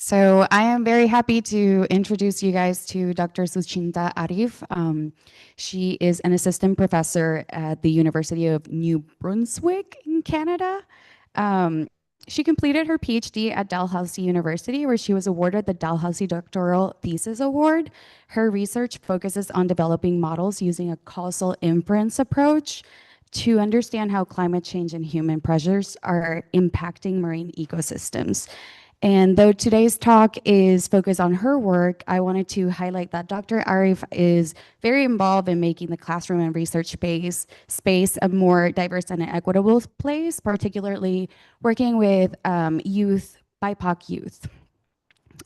So I am very happy to introduce you guys to Dr. Suchinta Arif. She is an assistant professor at the University of New Brunswick in Canada. Um, she completed her PhD at Dalhousie University, where she was awarded the Dalhousie Doctoral Thesis Award. Her research focuses on developing models using a causal inference approach to understand how climate change and human pressures are impacting marine ecosystems. And though today's talk is focused on her work, I wanted to highlight that Dr. Arif is very involved in making the classroom and research space a more diverse and equitable place, particularly working with youth, BIPOC youth.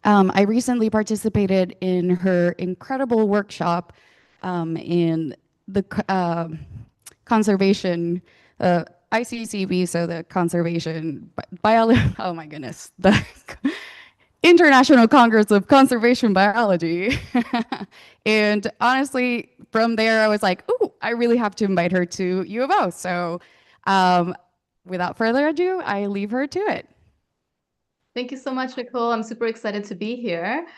I recently participated in her incredible workshop in the conservation, ICCB, so the conservation biology. Oh my goodness, the International Congress of Conservation Biology. And honestly, from there, I was like, "Ooh, I really have to invite her to U of O." So, um, without further ado, I leave her to it. Thank you so much, Nicole. I'm super excited to be here.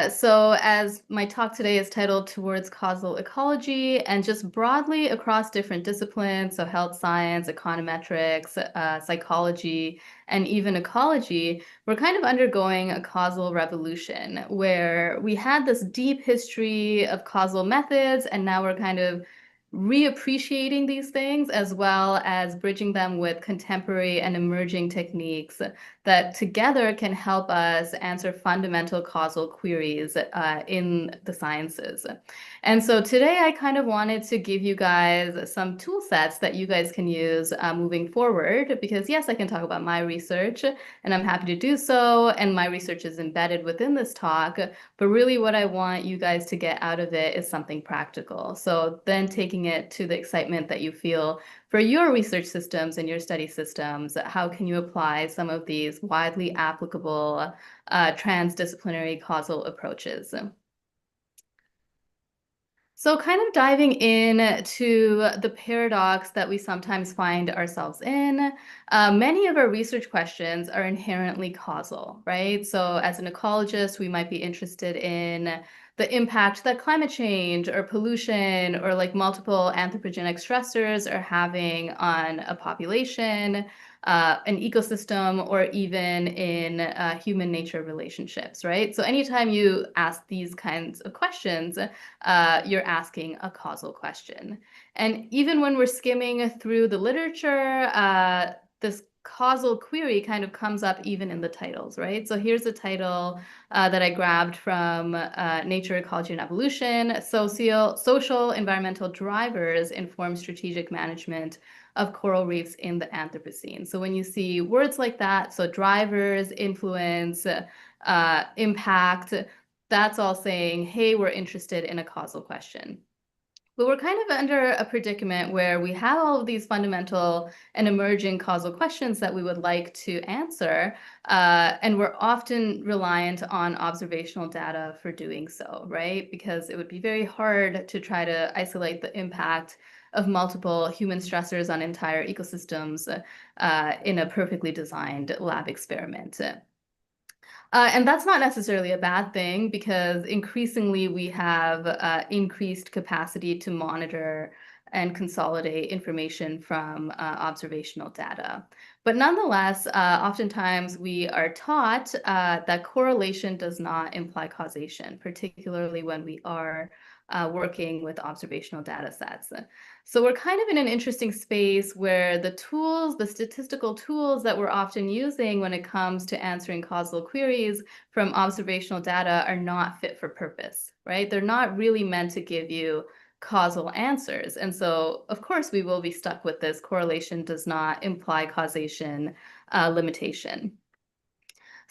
So as my talk today is titled Towards Causal Ecology, and just broadly across different disciplines, so health science, econometrics, psychology, and even ecology, we're kind of undergoing a causal revolution where we had this deep history of causal methods, and now we're kind of reappreciating these things as well as bridging them with contemporary and emerging techniques that together can help us answer fundamental causal queries in the sciences. And so today I kind of wanted to give you guys some tool sets that you guys can use moving forward, because yes, I can talk about my research and I'm happy to do so. And my research is embedded within this talk, but really what I want you guys to get out of it is something practical. So then taking it to the excitement that you feel for your research systems and your study systems, how can you apply some of these widely applicable transdisciplinary causal approaches? So kind of diving in to the paradox that we sometimes find ourselves in, many of our research questions are inherently causal, right? So as an ecologist, we might be interested in the impact that climate change or pollution or like multiple anthropogenic stressors are having on a population, an ecosystem, or even in human nature relationships, right? So anytime you ask these kinds of questions, you're asking a causal question. And even when we're skimming through the literature, this causal query kind of comes up even in the titles, right? So here's a title that I grabbed from Nature, Ecology, and Evolution: Social Environmental Drivers Inform Strategic Management of Coral Reefs in the Anthropocene. So when you see words like that, so drivers, influence, impact, that's all saying, hey, we're interested in a causal question. But we're kind of under a predicament where we have all of these fundamental and emerging causal questions that we would like to answer, and we're often reliant on observational data for doing so, right? Because it would be very hard to try to isolate the impact of multiple human stressors on entire ecosystems in a perfectly designed lab experiment. And that's not necessarily a bad thing because increasingly we have increased capacity to monitor and consolidate information from observational data. But nonetheless, oftentimes we are taught that correlation does not imply causation, particularly when we are working with observational data sets. So we're kind of in an interesting space where the tools, the statistical tools that we're often using when it comes to answering causal queries from observational data are not fit for purpose, right? They're not really meant to give you causal answers. And so, of course, we will be stuck with this correlation does not imply causation limitation.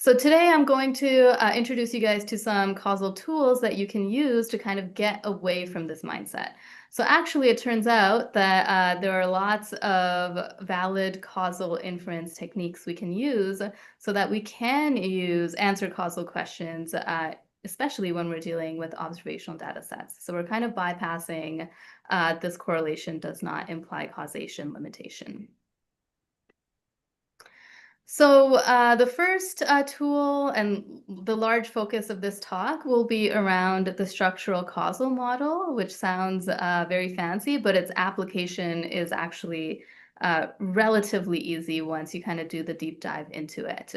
So today I'm going to introduce you guys to some causal tools that you can use to kind of get away from this mindset. So actually, it turns out that there are lots of valid causal inference techniques we can use so that we can answer causal questions, especially when we're dealing with observational data sets. So we're kind of bypassing this correlation does not imply causation limitation. So the first tool and the large focus of this talk will be around the structural causal model, which sounds very fancy, but its application is actually relatively easy once you kind of do the deep dive into it.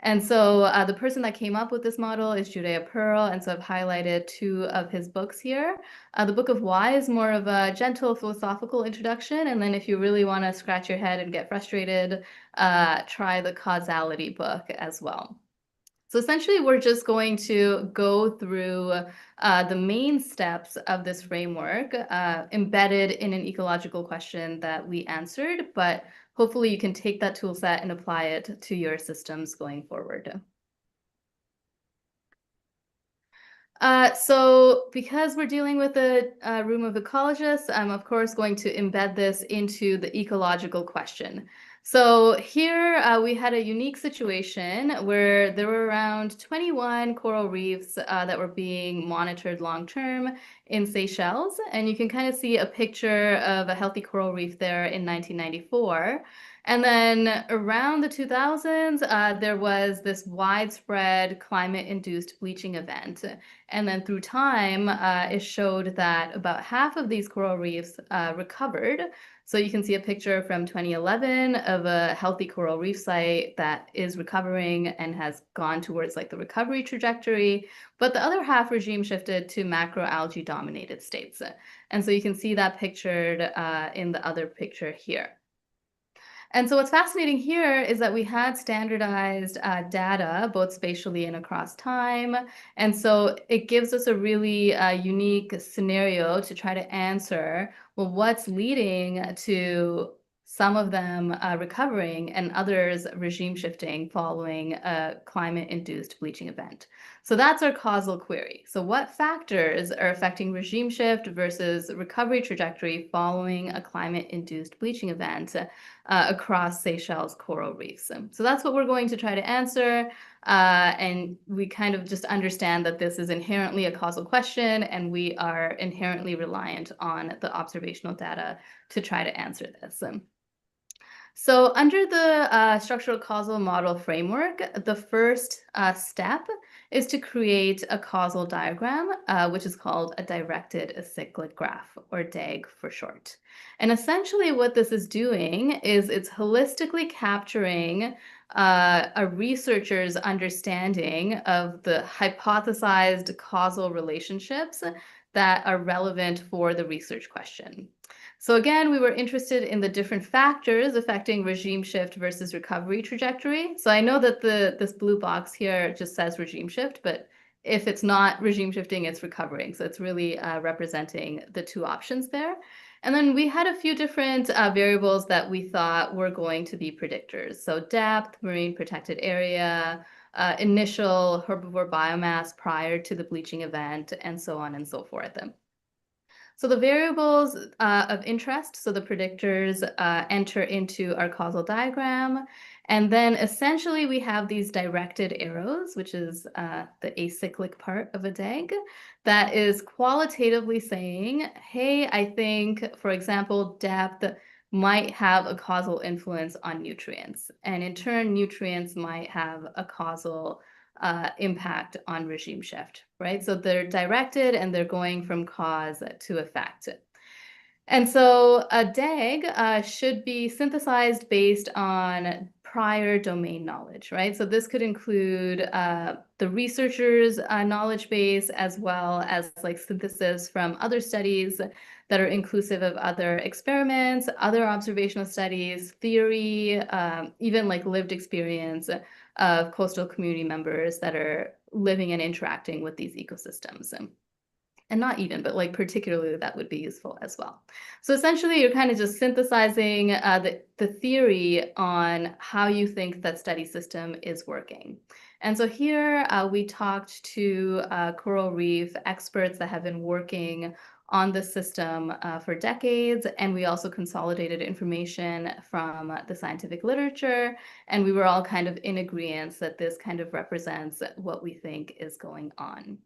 And so the person that came up with this model is Judea Pearl, and so I've highlighted two of his books here. The Book of Why is more of a gentle philosophical introduction, and then if you really want to scratch your head and get frustrated, try the causality book as well. So essentially, we're just going to go through the main steps of this framework embedded in an ecological question that we answered, but hopefully you can take that tool set and apply it to your systems going forward. So because we're dealing with a room of ecologists, I'm of course going to embed this into the ecological question. So here we had a unique situation where there were around 21 coral reefs that were being monitored long-term in Seychelles. And you can kind of see a picture of a healthy coral reef there in 1994. And then around the 2000s, there was this widespread climate-induced bleaching event. And then through time, it showed that about half of these coral reefs recovered. So you can see a picture from 2011 of a healthy coral reef site that is recovering and has gone towards like the recovery trajectory. But the other half regime shifted to macroalgae dominated states. And so you can see that pictured in the other picture here. And so what's fascinating here is that we had standardized data, both spatially and across time. And so it gives us a really unique scenario to try to answer, well, what's leading to some of them recovering and others regime shifting following a climate-induced bleaching event. So that's our causal query. So what factors are affecting regime shift versus recovery trajectory following a climate-induced bleaching event across Seychelles coral reefs? So that's what we're going to try to answer. And we kind of just understand that this is inherently a causal question, and we are inherently reliant on the observational data to try to answer this. So under the structural causal model framework, the first step is to create a causal diagram, which is called a directed acyclic graph, or DAG for short. And essentially what this is doing is it's holistically capturing a researcher's understanding of the hypothesized causal relationships that are relevant for the research question. So again, we were interested in the different factors affecting regime shift versus recovery trajectory. So I know that this blue box here just says regime shift, but if it's not regime shifting, it's recovering. So it's really representing the two options there. And then we had a few different variables that we thought were going to be predictors. So depth, marine protected area, initial herbivore biomass prior to the bleaching event, and so on and so forth. So the variables of interest, so the predictors, enter into our causal diagram. And then essentially we have these directed arrows, which is the acyclic part of a DAG, that is qualitatively saying, hey, I think, for example, depth might have a causal influence on nutrients. And in turn, nutrients might have a causal impact on regime shift, right? So they're directed and they're going from cause to effect. And so a DAG should be synthesized based on prior domain knowledge, right? So this could include the researcher's knowledge base, as well as like synthesis from other studies that are inclusive of other experiments, other observational studies, theory, even like lived experience of coastal community members that are living and interacting with these ecosystems. And not even, but like particularly that would be useful as well. So essentially, you're kind of just synthesizing the theory on how you think that study system is working. And so here we talked to coral reef experts that have been working on the system for decades, and we also consolidated information from the scientific literature, and we were all kind of in agreement that this kind of represents what we think is going on.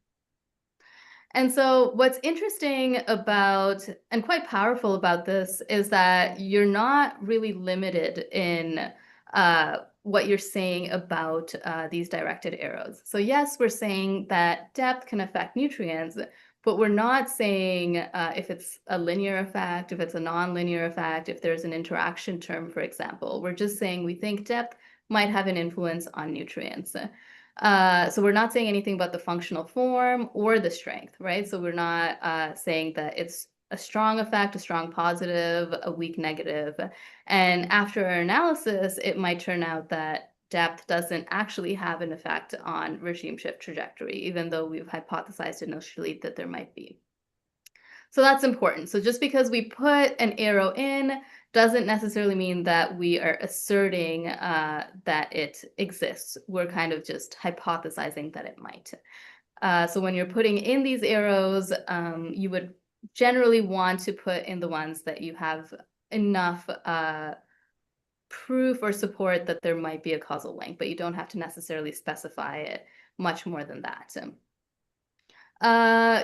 And so what's interesting about, and quite powerful about this, is that you're not really limited in what you're saying about these directed arrows. So yes, we're saying that depth can affect nutrients, but we're not saying if it's a linear effect, if it's a non-linear effect, if there's an interaction term, for example. We're just saying we think depth might have an influence on nutrients. So we're not saying anything about the functional form or the strength, right? So we're not saying that it's a strong effect, a strong positive, a weak negative. And after our analysis, it might turn out that depth doesn't actually have an effect on regime shift trajectory, even though we've hypothesized initially that there might be. So that's important. So just because we put an arrow in doesn't necessarily mean that we are asserting that it exists. We're kind of just hypothesizing that it might. So when you're putting in these arrows, you would generally want to put in the ones that you have enough proof or support that there might be a causal link, but you don't have to necessarily specify it much more than that.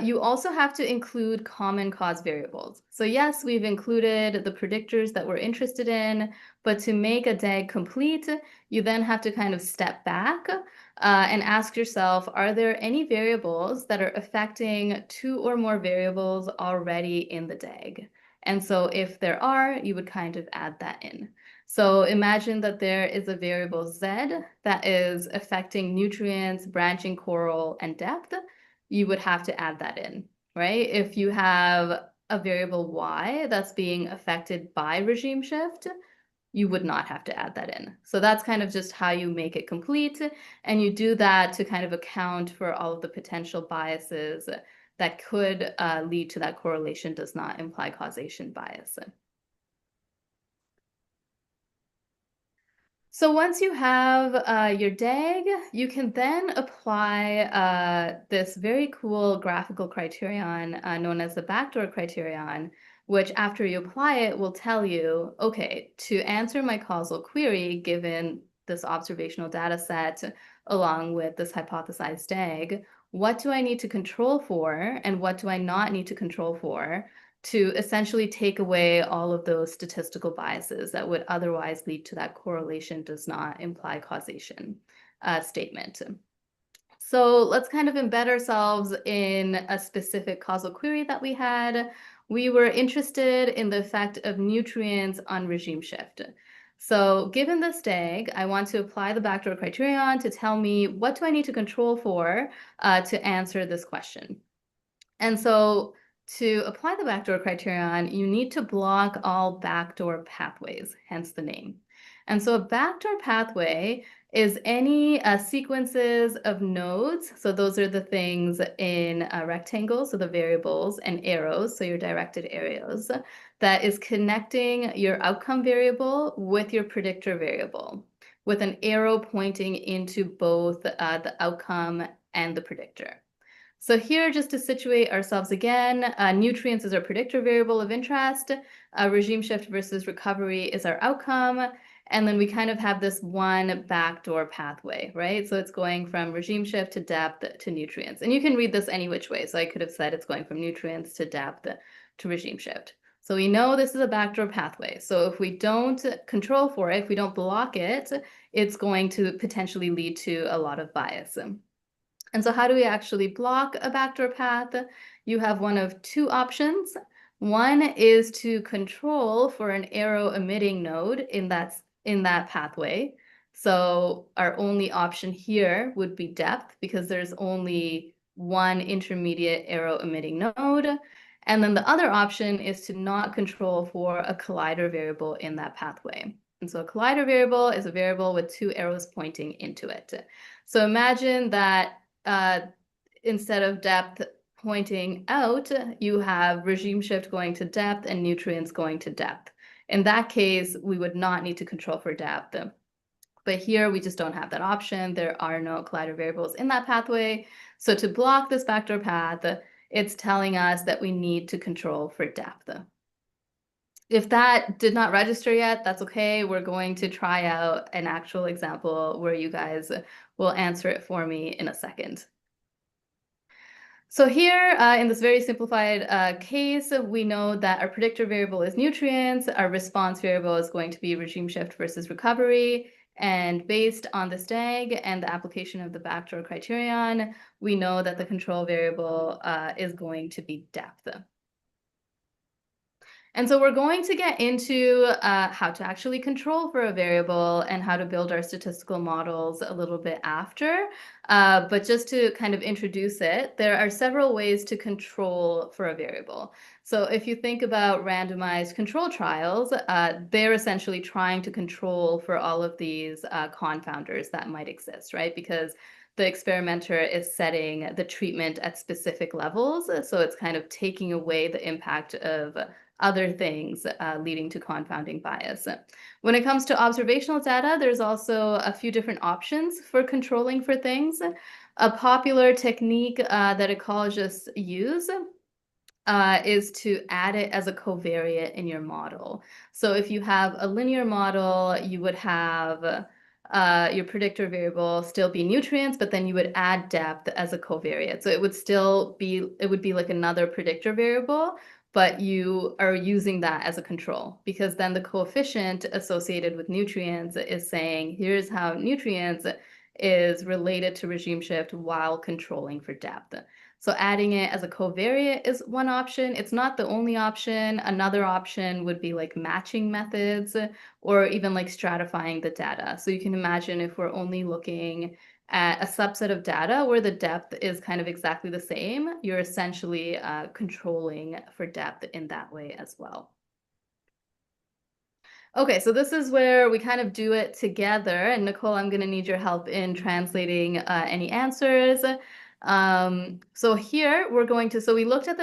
You also have to include common cause variables. So yes, we've included the predictors that we're interested in, but to make a DAG complete, you then have to kind of step back and ask yourself, are there any variables that are affecting two or more variables already in the DAG? And so if there are, you would kind of add that in. So imagine that there is a variable Z that is affecting nutrients, branching coral, and depth. You would have to add that in, right? If you have a variable Y that's being affected by regime shift, you would not have to add that in. So that's kind of just how you make it complete. And you do that to kind of account for all of the potential biases that could lead to that correlation does not imply causation bias. So once you have your DAG, you can then apply this very cool graphical criterion known as the backdoor criterion, which after you apply it will tell you, okay, to answer my causal query, given this observational data set along with this hypothesized DAG, what do I need to control for and what do I not need to control for to essentially take away all of those statistical biases that would otherwise lead to that correlation does not imply causation statement. So let's kind of embed ourselves in a specific causal query that we had. We were interested in the effect of nutrients on regime shift. So given this DAG, I want to apply the backdoor criterion to tell me what do I need to control for to answer this question. And so to apply the backdoor criterion, you need to block all backdoor pathways, hence the name. And so a backdoor pathway is any sequences of nodes. So those are the things in rectangles, so the variables, and arrows, so your directed arrows, that is connecting your outcome variable with your predictor variable, with an arrow pointing into both the outcome and the predictor. So here, just to situate ourselves again, nutrients is our predictor variable of interest, regime shift versus recovery is our outcome, and then we kind of have this one backdoor pathway, right? So it's going from regime shift to depth to nutrients. And you can read this any which way. So I could have said it's going from nutrients to depth to regime shift. So we know this is a backdoor pathway. So if we don't control for it, if we don't block it, it's going to potentially lead to a lot of bias. And so how do we actually block a backdoor path? You have one of two options. One is to control for an arrow emitting node in that pathway. So our only option here would be depth because there's only one intermediate arrow emitting node. And then the other option is to not control for a collider variable in that pathway. And so a collider variable is a variable with two arrows pointing into it. So imagine that instead of depth pointing out, you have regime shift going to depth and nutrients going to depth. In that case, we would not need to control for depth. But here we just don't have that option. There are no collider variables in that pathway. So to block this backdoor path, it's telling us that we need to control for depth. If that did not register yet, that's okay. We're going to try out an actual example where you guys will answer it for me in a second. So here, in this very simplified case, we know that our predictor variable is nutrients, our response variable is going to be regime shift versus recovery, And based on this DAG and the application of the backdoor criterion, we know that the control variable is going to be depth. And so we're going to get into how to actually control for a variable and how to build our statistical models a little bit after. But just to kind of introduce it, there are several ways to control for a variable. So if you think about randomized control trials, they're essentially trying to control for all of these confounders that might exist, right? Because the experimenter is setting the treatment at specific levels. So it's kind of taking away the impact of other things leading to confounding bias. When it comes to observational data, there's also a few different options for controlling for things. A popular technique that ecologists use is to add it as a covariate in your model. So if you have a linear model, you would have your predictor variable still be nutrients, but then you would add depth as a covariate. So it would be like another predictor variable, but you are using that as a control because then the coefficient associated with nutrients is saying, here's how nutrients is related to regime shift while controlling for depth. So adding it as a covariate is one option. It's not the only option. Another option would be like matching methods or even like stratifying the data. So you can imagine if we're only looking at a subset of data where the depth is kind of exactly the same, you're essentially controlling for depth in that way as well. Okay, so this is where we kind of do it together. And Nicole, I'm going to need your help in translating any answers. So here we're going to, so we looked at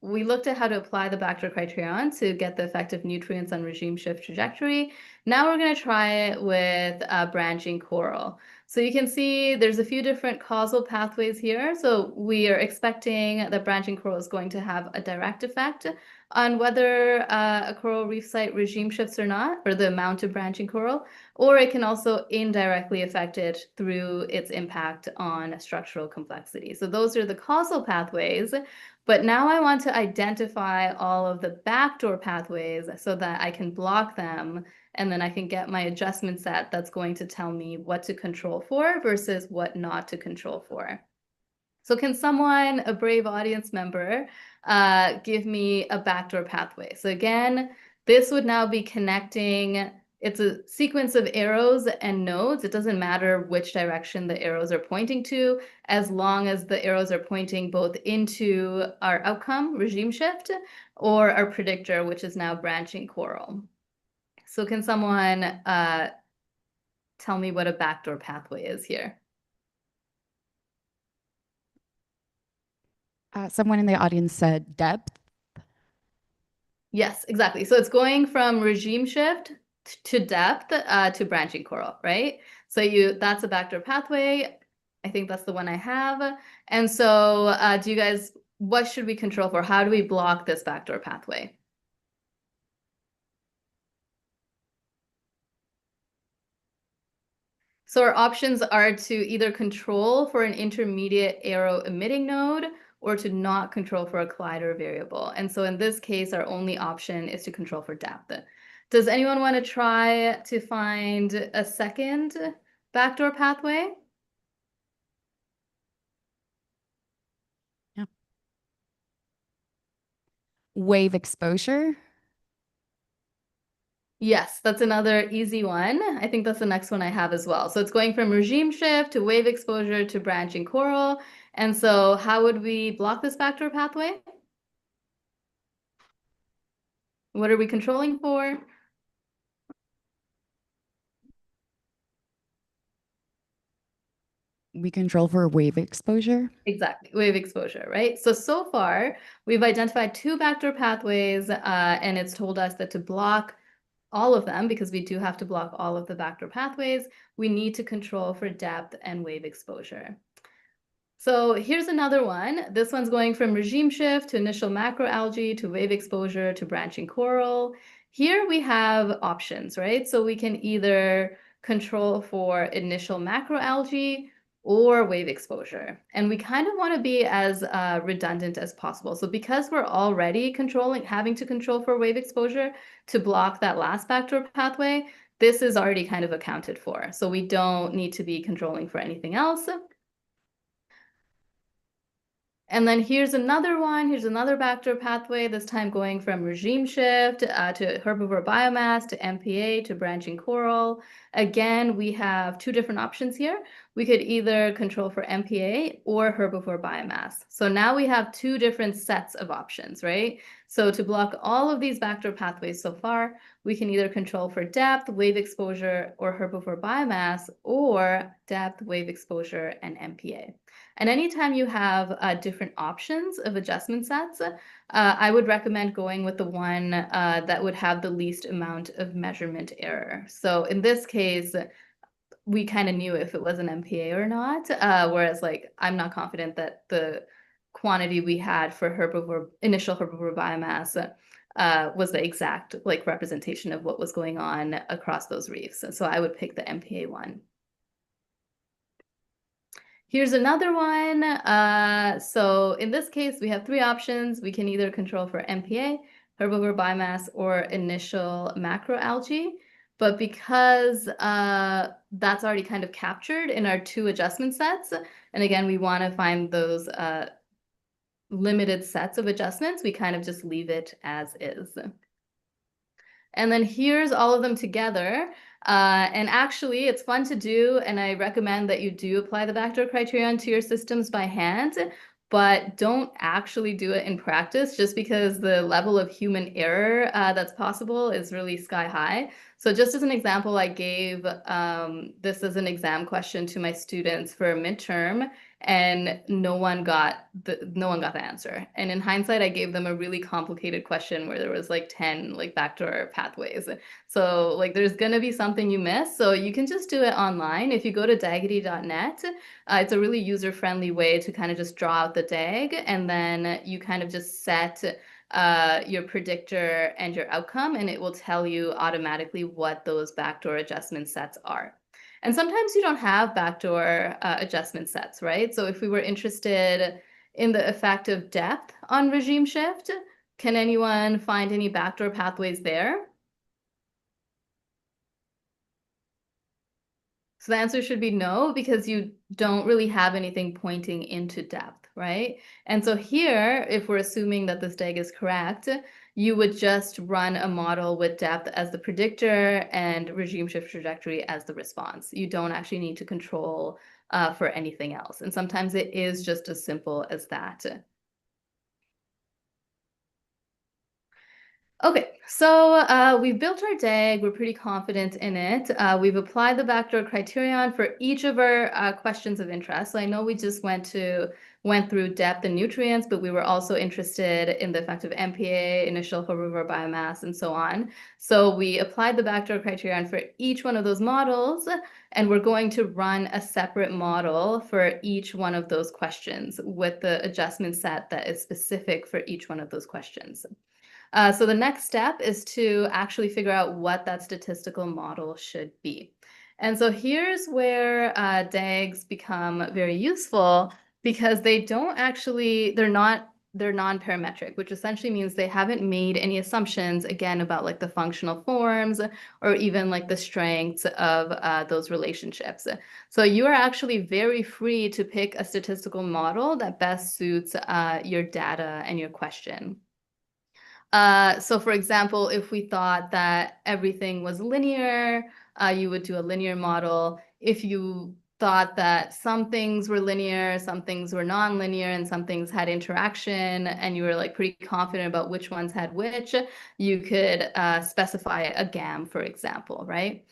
we looked at how to apply the backdoor criterion to get the effect of nutrients on regime shift trajectory. Now we're going to try it with branching coral. So you can see there's a few different causal pathways here. So we are expecting that branching coral is going to have a direct effect on whether a coral reef site regime shifts or not, or the amount of branching coral, or it can also indirectly affect it through its impact on structural complexity. So those are the causal pathways. But now I want to identify all of the backdoor pathways so that I can block them, and then I can get my adjustment set that's going to tell me what to control for versus what not to control for. So can someone, a brave audience member, give me a backdoor pathway? So again, this would now be connecting, it's a sequence of arrows and nodes. It doesn't matter which direction the arrows are pointing to, as long as the arrows are pointing both into our outcome, regime shift, or our predictor, which is now branching coral. So can someone tell me what a backdoor pathway is here? Someone in the audience said depth. Yes, exactly. So it's going from regime shift to depth to branching coral, right? So that's a backdoor pathway. I think that's the one I have. And so what should we control for? How do we block this backdoor pathway? So our options are to either control for an intermediate arrow emitting node or to not control for a collider variable. And so in this case, our only option is to control for depth. Does anyone want to try to find a second backdoor pathway? Yeah. Wave exposure. Yes, that's another easy one. I think that's the next one I have as well. So it's going from regime shift to wave exposure to branching coral. And so how would we block this backdoor pathway? What are we controlling for? We control for wave exposure. Exactly, wave exposure, right? So far, we've identified two backdoor pathways, and it's told us that to block all of them, because we do have to block all of the backdoor pathways, we need to control for depth and wave exposure. So here's another one. This one's going from regime shift to initial macroalgae to wave exposure to branching coral. Here we have options, right? So we can either control for initial macroalgae or wave exposure. And we kind of want to be as redundant as possible. So because we're already having to control for wave exposure to block that last backdoor pathway, this is already kind of accounted for. So we don't need to be controlling for anything else. And then here's another one. Here's another backdoor pathway, this time going from regime shift to herbivore biomass to MPA to branching coral. Again, we have two different options here. We could either control for MPA or herbivore biomass. So now we have two different sets of options, right? So to block all of these backdoor pathways so far, we can either control for depth, wave exposure, or herbivore biomass, or depth, wave exposure, and MPA. And anytime you have different options of adjustment sets, I would recommend going with the one that would have the least amount of measurement error. So in this case, we kind of knew if it was an MPA or not, whereas like I'm not confident that the quantity we had for initial herbivore biomass was the exact like representation of what was going on across those reefs. So I would pick the MPA one. Here's another one. So in this case, we have three options. We can either control for MPA, herbivore biomass, or initial macroalgae. But because that's already kind of captured in our two adjustment sets, and again, we want to find those limited sets of adjustments, we kind of just leave it as is. And then here's all of them together. And actually, it's fun to do, and I recommend that you do apply the backdoor criterion to your systems by hand, but don't actually do it in practice just because the level of human error that's possible is really sky high. So just as an example, I gave this as an exam question to my students for a midterm, and no one got the answer. And in hindsight, I gave them a really complicated question where there was like 10 like backdoor pathways. So like there's gonna be something you miss. So you can just do it online. If you go to daggity.net, it's a really user-friendly way to kind of just draw out the DAG, and then you kind of just set your predictor and your outcome, and it will tell you automatically what those backdoor adjustment sets are. And sometimes you don't have backdoor adjustment sets, right? So if we were interested in the effect of depth on regime shift, can anyone find any backdoor pathways there? So the answer should be no, because you don't really have anything pointing into depth, right? And so here, if we're assuming that this DAG is correct, you would just run a model with depth as the predictor and regime shift trajectory as the response. You don't actually need to control for anything else. And sometimes it is just as simple as that. Okay, so we've built our DAG. We're pretty confident in it. We've applied the backdoor criterion for each of our questions of interest. So I know we just went through depth and nutrients, but we were also interested in the effect of MPA, initial herbivore biomass, and so on. So we applied the backdoor criterion for each one of those models, and we're going to run a separate model for each one of those questions with the adjustment set that is specific for each one of those questions. So the next step is to actually figure out what that statistical model should be. And so here's where DAGs become very useful, because they're non-parametric, which essentially means they haven't made any assumptions, again, about like the functional forms or even like the strengths of those relationships. So you are actually very free to pick a statistical model that best suits your data and your question. So for example, if we thought that everything was linear, you would do a linear model. If you thought that some things were linear, some things were nonlinear, and some things had interaction, and you were like pretty confident about which ones had which, you could specify a GAM, for example, right?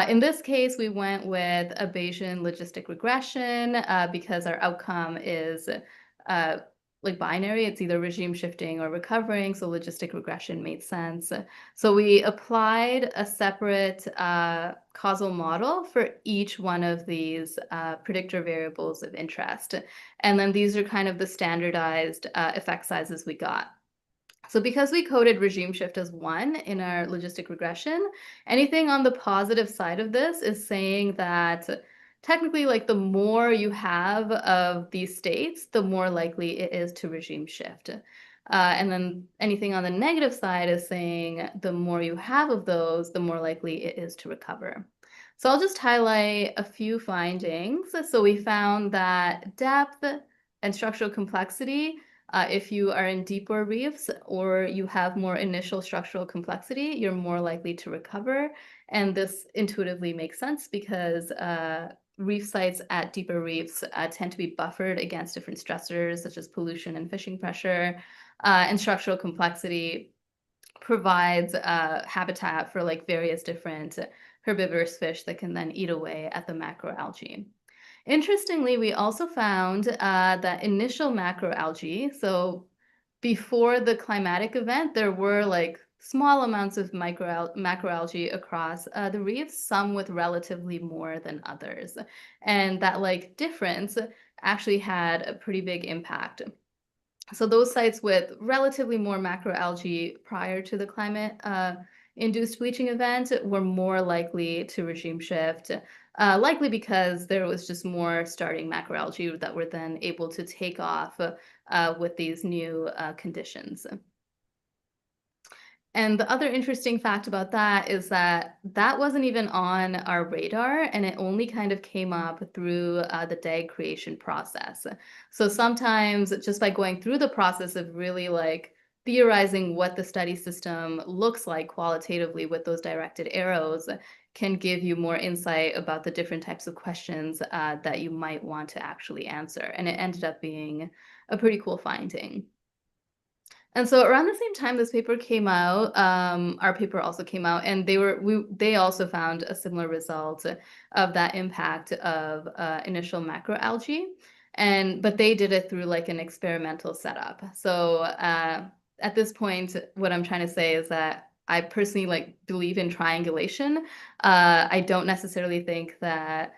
In this case, we went with a Bayesian logistic regression because our outcome is like binary. It's either regime shifting or recovering, so logistic regression made sense. So we applied a separate causal model for each one of these predictor variables of interest. And then these are kind of the standardized effect sizes we got. So because we coded regime shift as 1 in our logistic regression, anything on the positive side of this is saying that technically, like the more you have of these states, the more likely it is to regime shift. And then anything on the negative side is saying the more you have of those, the more likely it is to recover. So I'll just highlight a few findings. So we found that depth and structural complexity, if you are in deeper reefs or you have more initial structural complexity, you're more likely to recover. And this intuitively makes sense because reef sites at deeper reefs tend to be buffered against different stressors such as pollution and fishing pressure. And structural complexity provides habitat for like various different herbivorous fish that can then eat away at the macroalgae. Interestingly, we also found that initial macroalgae, so before the climatic event, there were like small amounts of macroalgae across the reefs, some with relatively more than others. And that like difference actually had a pretty big impact. So those sites with relatively more macroalgae prior to the climate induced bleaching event were more likely to regime shift, likely because there was just more starting macroalgae that were then able to take off with these new conditions. And the other interesting fact about that is that that wasn't even on our radar, and it only kind of came up through the DAG creation process. So sometimes just by going through the process of really like theorizing what the study system looks like qualitatively with those directed arrows can give you more insight about the different types of questions that you might want to actually answer. And it ended up being a pretty cool finding. And so around the same time this paper came out, our paper also came out, and they also found a similar result of that impact of initial macroalgae, but they did it through like an experimental setup. So at this point, what I'm trying to say is that I personally like believe in triangulation. I don't necessarily think that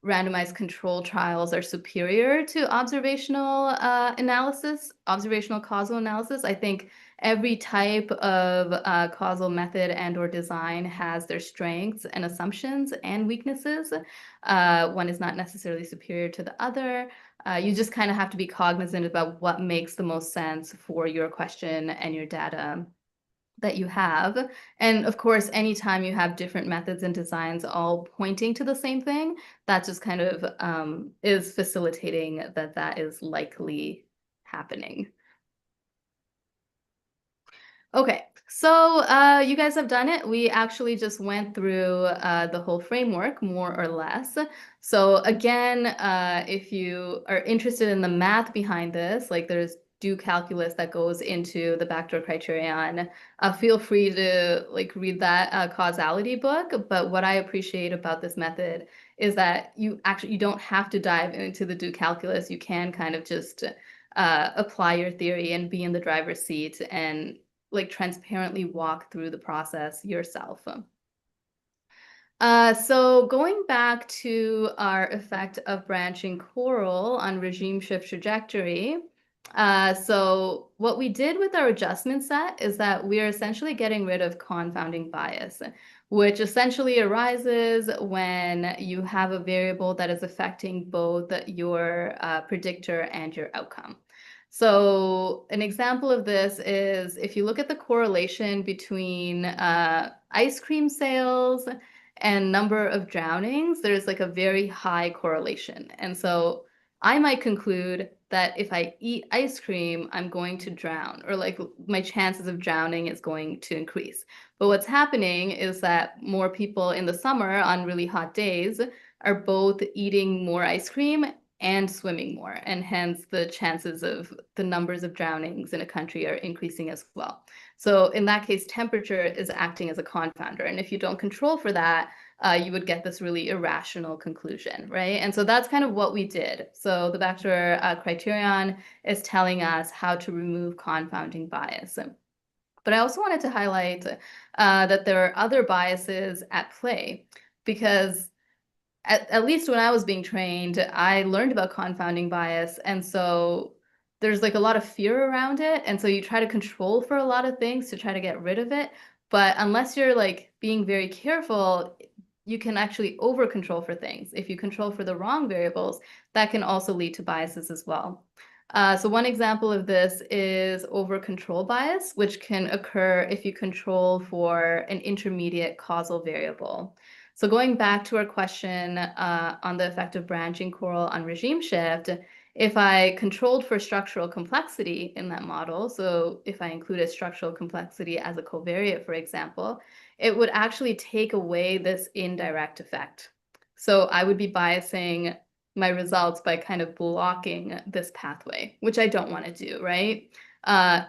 randomized control trials are superior to observational analysis, observational causal analysis. I think every type of causal method and or design has their strengths and assumptions and weaknesses. One is not necessarily superior to the other. You just kind of have to be cognizant about what makes the most sense for your question and your data that you have. And of course, anytime you have different methods and designs all pointing to the same thing, that just kind of is facilitating that that is likely happening. Okay, so you guys have done it. We actually just went through the whole framework, more or less. So again, if you are interested in the math behind this, like there's due calculus that goes into the backdoor criterion, feel free to like read that causality book. But what I appreciate about this method is that you don't have to dive into the due calculus. You can kind of just apply your theory and be in the driver's seat and like transparently walk through the process yourself. So going back to our effect of branching coral on regime shift trajectory, so what we did with our adjustment set is that we're essentially getting rid of confounding bias, which essentially arises when you have a variable that is affecting both your predictor and your outcome. So an example of this is if you look at the correlation between ice cream sales and number of drownings, there's like a very high correlation. And so I might conclude that if I eat ice cream, I'm going to drown, or like my chances of drowning is going to increase. But what's happening is that more people in the summer on really hot days are both eating more ice cream and swimming more, and hence the chances of the numbers of drownings in a country are increasing as well. So in that case, temperature is acting as a confounder. And if you don't control for that, you would get this really irrational conclusion, right? And so that's kind of what we did. So the backdoor criterion is telling us how to remove confounding bias. But I also wanted to highlight that there are other biases at play, because at least when I was being trained, I learned about confounding bias. And so there's like a lot of fear around it. And so you try to control for a lot of things to try to get rid of it. But unless you're like being very careful, you can actually over control for things. If you control for the wrong variables, that can also lead to biases as well. So one example of this is over-control bias, which can occur if you control for an intermediate causal variable. So going back to our question on the effect of branching coral on regime shift, if I controlled for structural complexity in that model, so if I included structural complexity as a covariate, for example, it would actually take away this indirect effect. So I would be biasing my results by kind of blocking this pathway, which I don't want to do, right?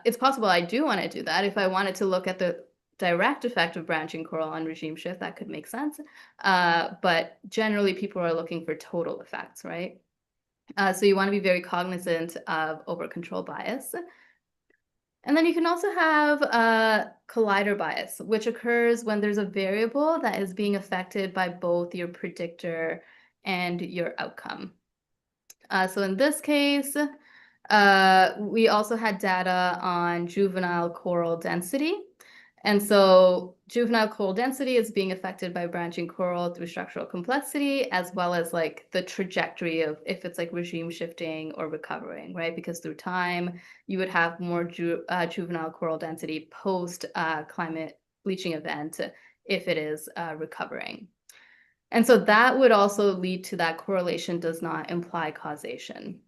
It's possible I do want to do that. If I wanted to look at the direct effect of branching coral on regime shift, that could make sense. But generally, people are looking for total effects, right? So you want to be very cognizant of over-control bias. And then you can also have collider bias, which occurs when there's a variable that is being affected by both your predictor and your outcome. So in this case, we also had data on juvenile coral density. And so juvenile coral density is being affected by branching coral through structural complexity, as well as like the trajectory of if it's like regime shifting or recovering, right? Because through time, you would have more juvenile coral density post climate bleaching event if it is recovering. And so that would also lead to that correlation does not imply causation.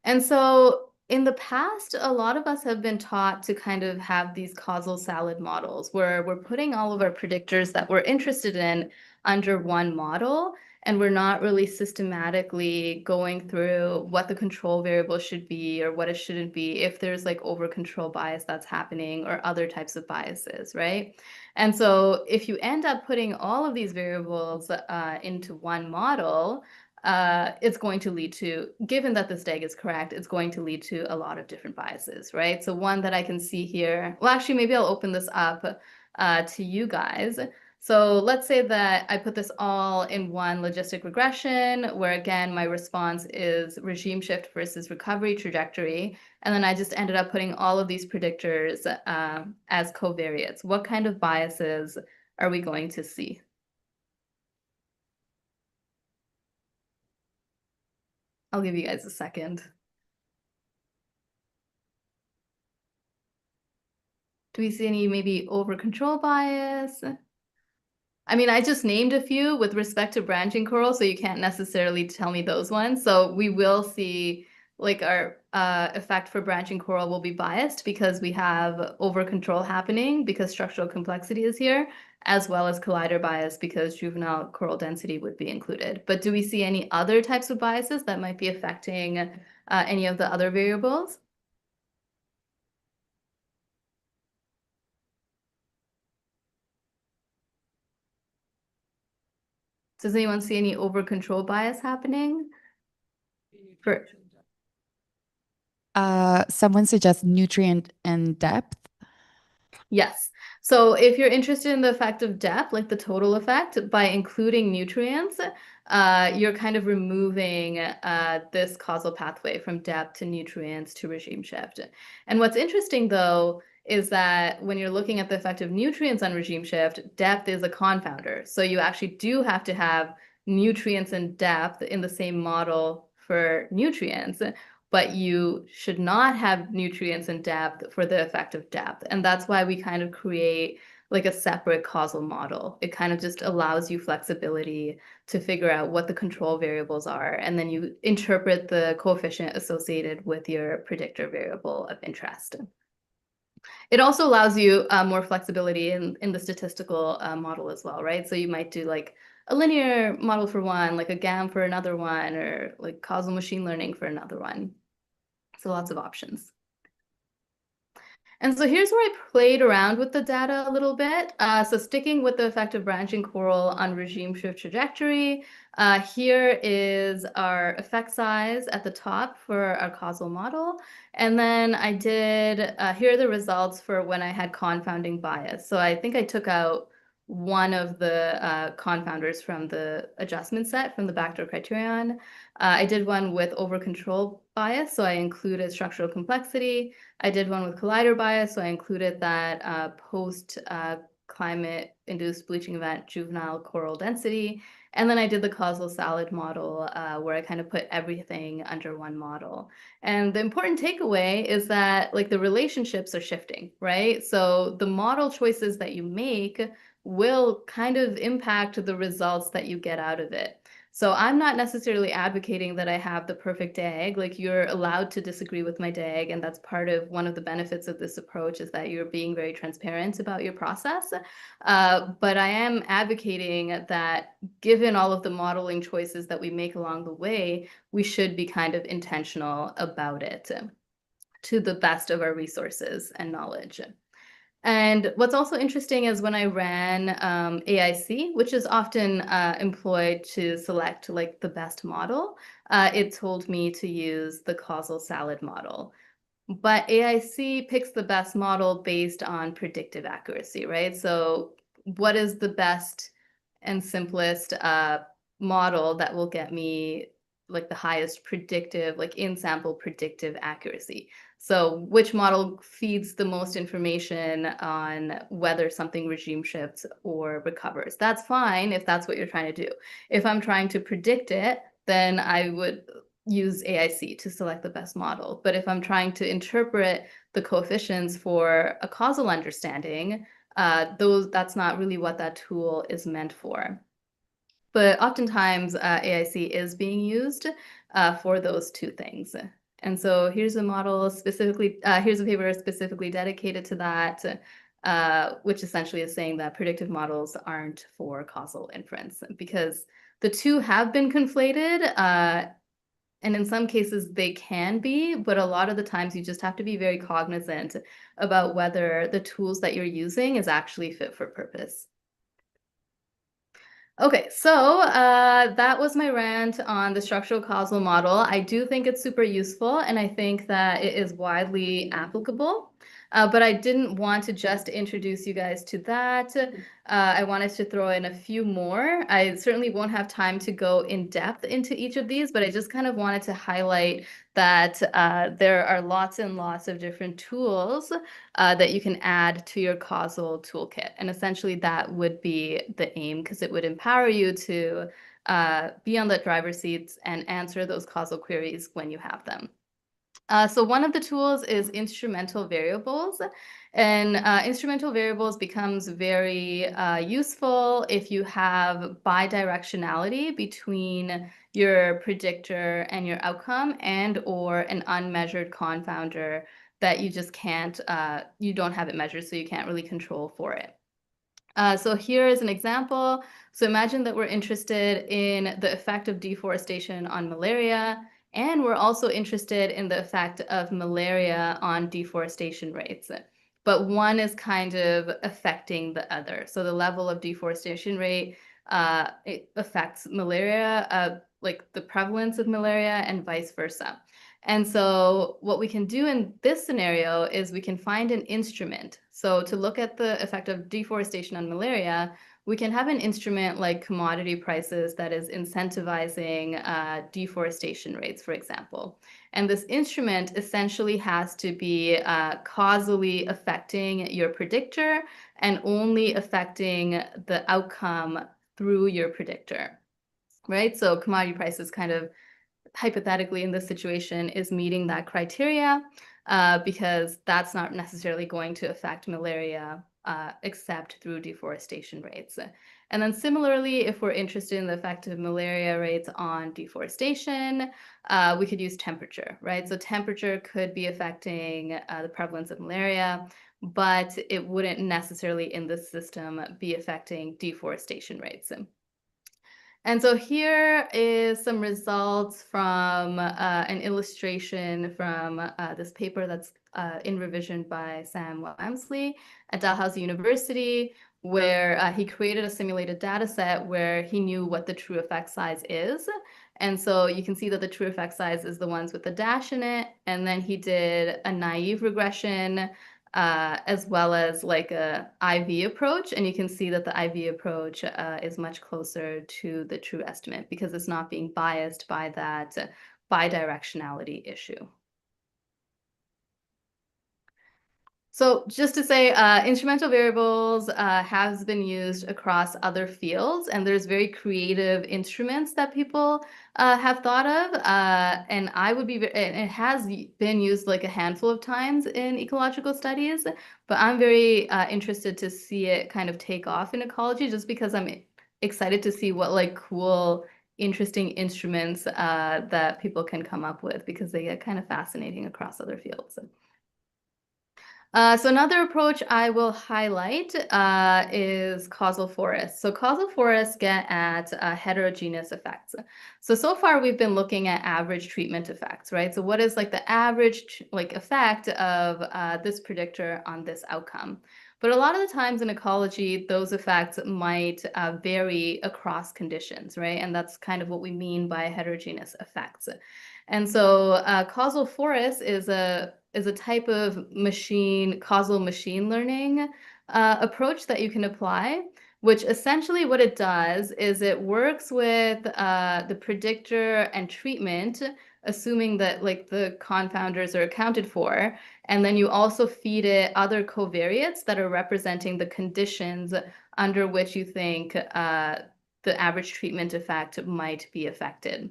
And so in the past, a lot of us have been taught to kind of have these causal salad models where we're putting all of our predictors that we're interested in under one model, and we're not really systematically going through what the control variable should be or what it shouldn't be if there's like over control bias that's happening or other types of biases, right? And so if you end up putting all of these variables into one model, it's going to lead to, given that this DEG is correct, it's going to lead to a lot of different biases, right? So one that I can see here, well, actually, maybe I'll open this up to you guys. So let's say that I put this all in one logistic regression, where again, my response is regime shift versus recovery trajectory. And then I just ended up putting all of these predictors as covariates. What kind of biases are we going to see? I'll give you guys a second. Do we see any maybe over control bias? I mean, I just named a few with respect to branching coral, so you can't necessarily tell me those ones. So we will see like our effect for branching coral will be biased because we have over control happening because structural complexity is here, as well as collider bias because juvenile coral density would be included. But do we see any other types of biases that might be affecting any of the other variables? Does anyone see any over control bias happening? For Someone suggests nutrient and depth. Yes. So if you're interested in the effect of depth, like the total effect, by including nutrients, you're kind of removing this causal pathway from depth to nutrients to regime shift. And what's interesting, though, is that when you're looking at the effect of nutrients on regime shift, depth is a confounder. So you actually do have to have nutrients and depth in the same model for nutrients, but you should not have nutrients and depth for the effect of depth. And that's why we kind of create like a separate causal model. It kind of just allows you flexibility to figure out what the control variables are, and then you interpret the coefficient associated with your predictor variable of interest. It also allows you more flexibility in the statistical model as well, right? So you might do like a linear model for one, like a GAM for another one, or like causal machine learning for another one. So lots of options. And so here's where I played around with the data a little bit. So sticking with the effect of branching coral on regime shift trajectory, here is our effect size at the top for our causal model. And then I did, here are the results for when I had confounding bias. So I think I took out one of the confounders from the adjustment set from the backdoor criterion. I did one with over control bias, so I included structural complexity. I did one with collider bias, so I included that post climate induced bleaching event, juvenile coral density. And then I did the causal salad model where I kind of put everything under one model. And the important takeaway is that like the relationships are shifting, right? So the model choices that you make will kind of impact the results that you get out of it. So I'm not necessarily advocating that I have the perfect DAG. Like you're allowed to disagree with my DAG, and that's part of one of the benefits of this approach is that you're being very transparent about your process. But I am advocating that given all of the modeling choices that we make along the way, we should be kind of intentional about it to the best of our resources and knowledge. And what's also interesting is when I ran AIC, which is often employed to select like the best model, it told me to use the causal salad model. But AIC picks the best model based on predictive accuracy, right? So what is the best and simplest model that will get me like the highest predictive, like in sample predictive accuracy? So which model feeds the most information on whether something regime shifts or recovers? That's fine if that's what you're trying to do. If I'm trying to predict it, then I would use AIC to select the best model. But if I'm trying to interpret the coefficients for a causal understanding, that's not really what that tool is meant for. But oftentimes AIC is being used for those two things. And so here's a model specifically, here's a paper specifically dedicated to that, which essentially is saying that predictive models aren't for causal inference because the two have been conflated. And in some cases they can be, but a lot of the times you just have to be very cognizant about whether the tools that you're using is actually fit for purpose. Okay, so that was my rant on the structural causal model. I do think it's super useful, and I think that it is widely applicable. But I didn't want to just introduce you guys to that. I wanted to throw in a few more. I certainly won't have time to go in depth into each of these, but I just kind of wanted to highlight that there are lots and lots of different tools that you can add to your causal toolkit. And essentially that would be the aim because it would empower you to be on the driver's seat and answer those causal queries when you have them. So one of the tools is instrumental variables. And instrumental variables becomes very useful if you have bidirectionality between your predictor and your outcome and or an unmeasured confounder that you just can't, you don't have it measured, so you can't really control for it. So here is an example. So imagine that we're interested in the effect of deforestation on malaria, and we're also interested in the effect of malaria on deforestation rates. But one is kind of affecting the other. So the level of deforestation rate it affects malaria, like the prevalence of malaria and vice versa. And so what we can do in this scenario is we can find an instrument. So to look at the effect of deforestation on malaria, we can have an instrument like commodity prices that is incentivizing deforestation rates, for example. And this instrument essentially has to be causally affecting your predictor and only affecting the outcome through your predictor, right? So commodity prices kind of hypothetically in this situation is meeting that criteria because that's not necessarily going to affect malaria except through deforestation rates. And then similarly, if we're interested in the effect of malaria rates on deforestation, we could use temperature, right? So temperature could be affecting the prevalence of malaria, but it wouldn't necessarily in this system be affecting deforestation rates. And so here is some results from an illustration from this paper that's in revision by Sam Walmsley at Dalhousie University, where he created a simulated data set where he knew what the true effect size is. And so you can see that the true effect size is the ones with the dash in it. And then he did a naive regression as well as like a IV approach. And you can see that the IV approach is much closer to the true estimate because it's not being biased by that bidirectionality issue. So just to say, instrumental variables has been used across other fields, and there's very creative instruments that people have thought of. And it has been used like a handful of times in ecological studies, but I'm very interested to see it kind of take off in ecology, just because I'm excited to see what like cool, interesting instruments that people can come up with, because they get kind of fascinating across other fields. So another approach I will highlight is causal forests. So causal forests get at heterogeneous effects. So far we've been looking at average treatment effects, right? So what is like the average like effect of this predictor on this outcome? But a lot of the times in ecology, those effects might vary across conditions, right? And that's kind of what we mean by heterogeneous effects. And so causal forest is a type of causal machine learning approach that you can apply, which essentially what it does is it works with the predictor and treatment, assuming that like the confounders are accounted for, and then you also feed it other covariates that are representing the conditions under which you think the average treatment effect might be affected.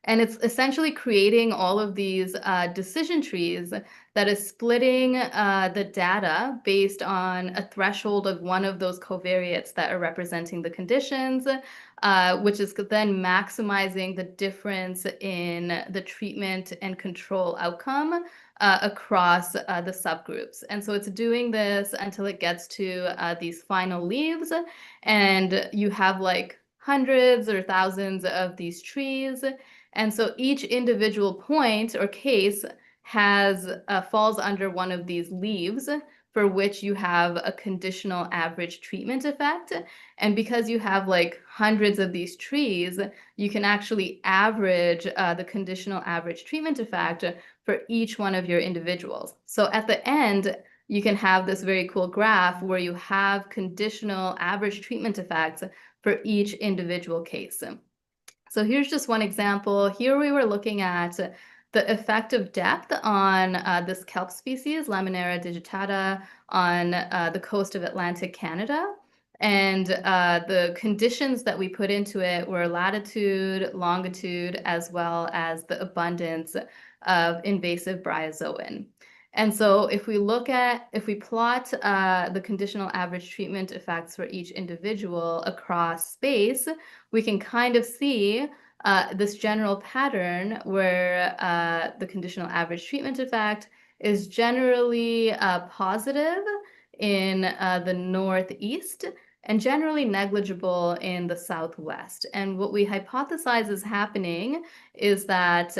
And it's essentially creating all of these decision trees that is splitting the data based on a threshold of one of those covariates that are representing the conditions, which is then maximizing the difference in the treatment and control outcome across the subgroups. And so it's doing this until it gets to these final leaves, and you have like hundreds or thousands of these trees. And so each individual point or case falls under one of these leaves, for which you have a conditional average treatment effect. And because you have like hundreds of these trees, you can actually average the conditional average treatment effect for each one of your individuals. So at the end, you can have this very cool graph where you have conditional average treatment effects for each individual case. So here's just one example. Here we were looking at the effect of depth on this kelp species, Laminera digitata, on the coast of Atlantic Canada. And the conditions that we put into it were latitude, longitude, as well as the abundance of invasive bryozoan. And so if we plot the conditional average treatment effects for each individual across space, we can kind of see this general pattern where the conditional average treatment effect is generally positive in the northeast and generally negligible in the southwest. And what we hypothesize is happening is that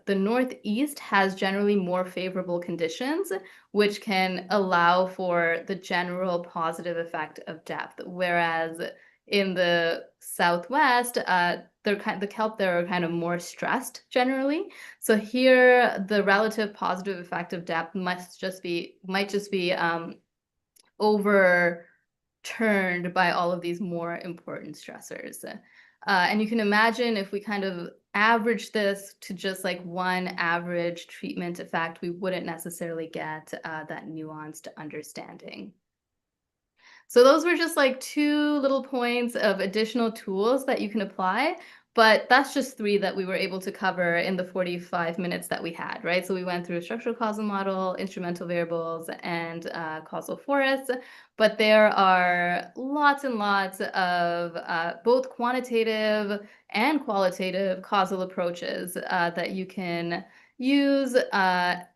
the northeast has generally more favorable conditions, which can allow for the general positive effect of depth, whereas in the southwest, the kelp there are kind of more stressed generally. So here, the relative positive effect of depth might just be overturned by all of these more important stressors. And you can imagine if we kind of average this to just like one average treatment effect, we wouldn't necessarily get that nuanced understanding. So those were just like two little points of additional tools that you can apply, but that's just three that we were able to cover in the 45 minutes that we had, right? So we went through structural causal model, instrumental variables, and causal forests, but there are lots and lots of both quantitative and qualitative causal approaches that you can use that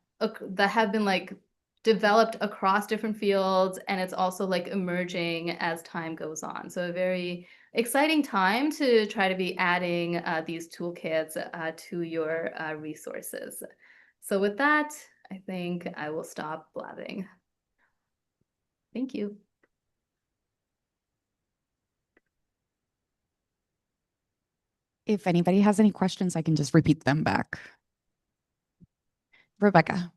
have been like developed across different fields, and it's also like emerging as time goes on. So a very exciting time to try to be adding these toolkits to your resources. So with that, I think I will stop blabbing. Thank you. If anybody has any questions, I can just repeat them back. Rebecca.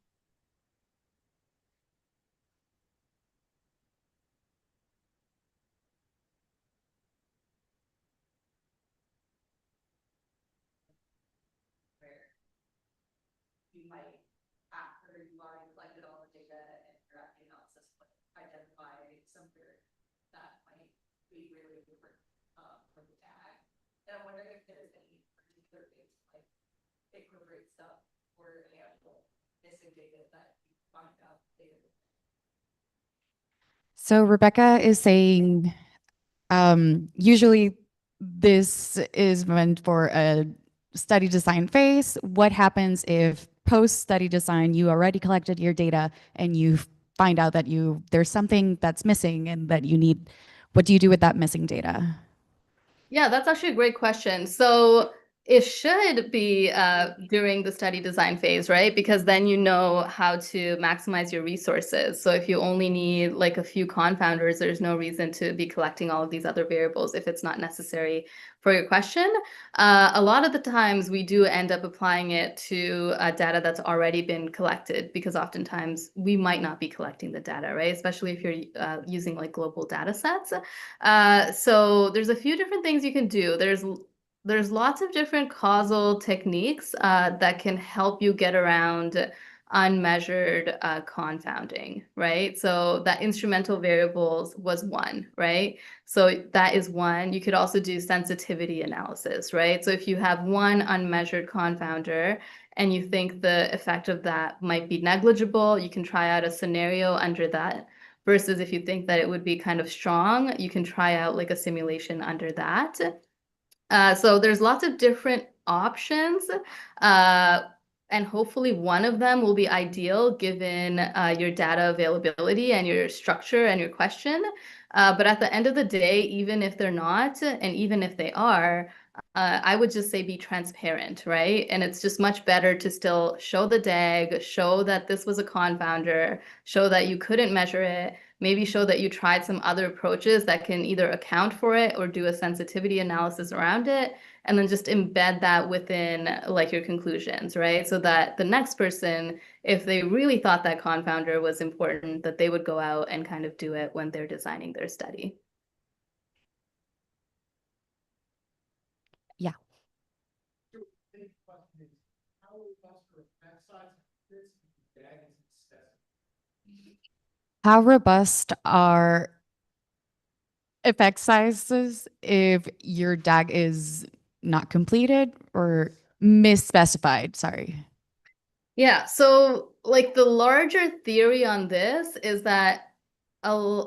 You might, after you've already collected all the data And I'm wondering if there's any particular things like incorporate stuff or any actual missing data that you find out later. So Rebecca is saying usually this is meant for a study design phase. What happens if post study design you already collected your data and you find out that there's something that's missing and that you need, what do you do with that missing data? Yeah, that's actually a great question. So it should be during the study design phase, right? Because then you know how to maximize your resources. So if you only need like a few confounders, there's no reason to be collecting all of these other variables if it's not necessary for your question. A lot of the times we do end up applying it to data that's already been collected because oftentimes we might not be collecting the data, right? Especially if you're using like global data sets. So there's a few different things you can do. There's lots of different causal techniques that can help you get around unmeasured confounding, right? So that instrumental variables was one, right? So that is one. You could also do sensitivity analysis, right? So if you have one unmeasured confounder and you think the effect of that might be negligible, you can try out a scenario under that. Versus if you think that it would be kind of strong, you can try out like a simulation under that. So there's lots of different options, and hopefully one of them will be ideal given your data availability and your structure and your question. But at the end of the day, even if they're not, and even if they are, I would just say be transparent, right? And it's just much better to still show the DAG, show that this was a confounder, show that you couldn't measure it, maybe show that you tried some other approaches that can either account for it or do a sensitivity analysis around it, and then just embed that within like your conclusions, right? So that the next person, if they really thought that confounder was important, that they would go out and kind of do it when they're designing their study. Yeah. How robust are effect sizes if your DAG is not completed or misspecified? Sorry. Yeah, so like the larger theory on this is that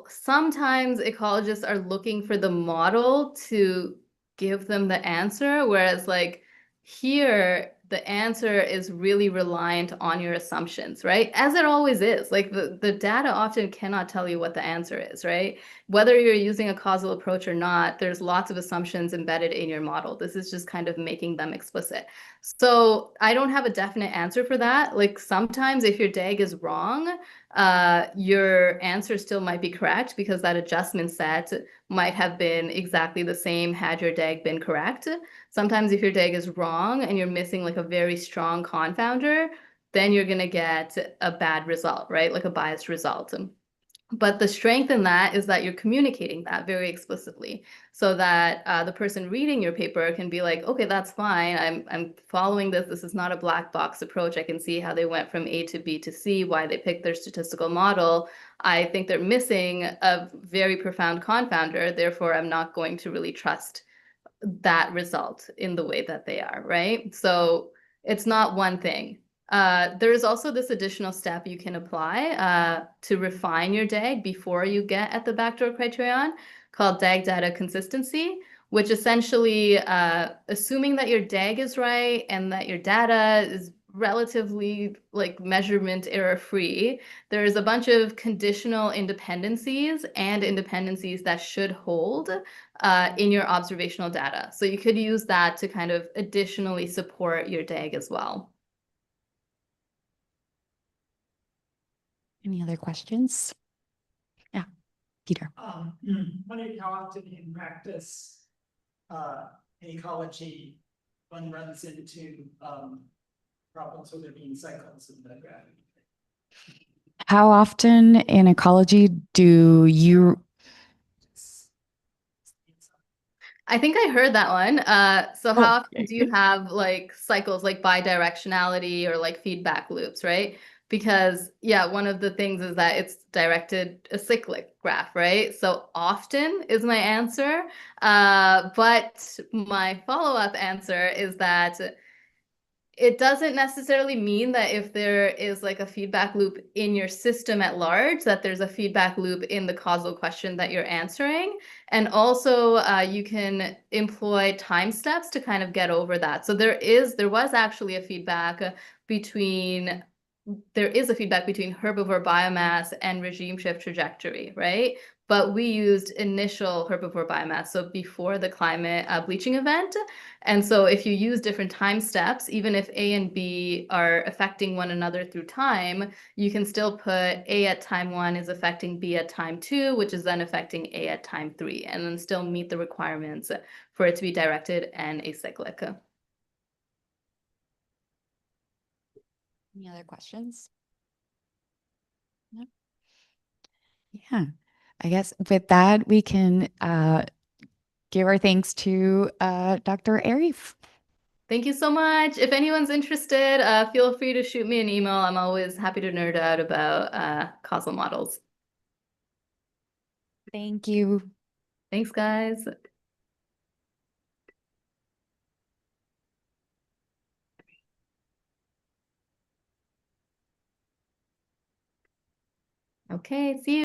sometimes ecologists are looking for the model to give them the answer, whereas like here, the answer is really reliant on your assumptions, right? As it always is. Like the data often cannot tell you what the answer is, right? Whether you're using a causal approach or not, there's lots of assumptions embedded in your model. This is just kind of making them explicit. So I don't have a definite answer for that. Like sometimes if your DAG is wrong, your answer still might be correct because that adjustment set might have been exactly the same had your DAG been correct. Sometimes if your DAG is wrong and you're missing like a very strong confounder, then you're going to get a bad result, right? Like a biased result. But the strength in that is that you're communicating that very explicitly so that the person reading your paper can be like, okay, that's fine. I'm following this. This is not a black box approach. I can see how they went from A to B to C, why they picked their statistical model. I think they're missing a very profound confounder. Therefore, I'm not going to really trust that result in the way that they are, right? So it's not one thing. There is also this additional step you can apply to refine your DAG before you get at the backdoor criterion called DAG data consistency, which essentially, assuming that your DAG is right and that your data is relatively like measurement error free, there's a bunch of conditional independencies and independencies that should hold in your observational data. So you could use that to kind of additionally support your DAG as well. Any other questions? Yeah, Peter. Wondering how often in practice in ecology one runs into problems with there being cycles in the graph. How often in ecology do you? I think I heard that one. So how Oh, often do you have like cycles like bidirectionality or like feedback loops, right? because yeah, one of the things is that it's directed a cyclic graph, right? So often is my answer. But my follow-up answer is that it doesn't necessarily mean that if there is like a feedback loop in your system at large, that there's a feedback loop in the causal question that you're answering. And also you can employ time steps to kind of get over that. So there was actually a feedback between herbivore biomass and regime shift trajectory, right? But we used initial herbivore biomass, so before the climate bleaching event. And so if you use different time steps, even if A and B are affecting one another through time, you can still put A at time 1 is affecting B at time 2, which is then affecting A at time 3, and then still meet the requirements for it to be directed and acyclic. Any other questions? No? Yeah, I guess with that, we can give our thanks to Dr. Arif. Thank you so much. If anyone's interested, feel free to shoot me an email. I'm always happy to nerd out about causal models. Thank you. Thanks, guys. Okay, see you.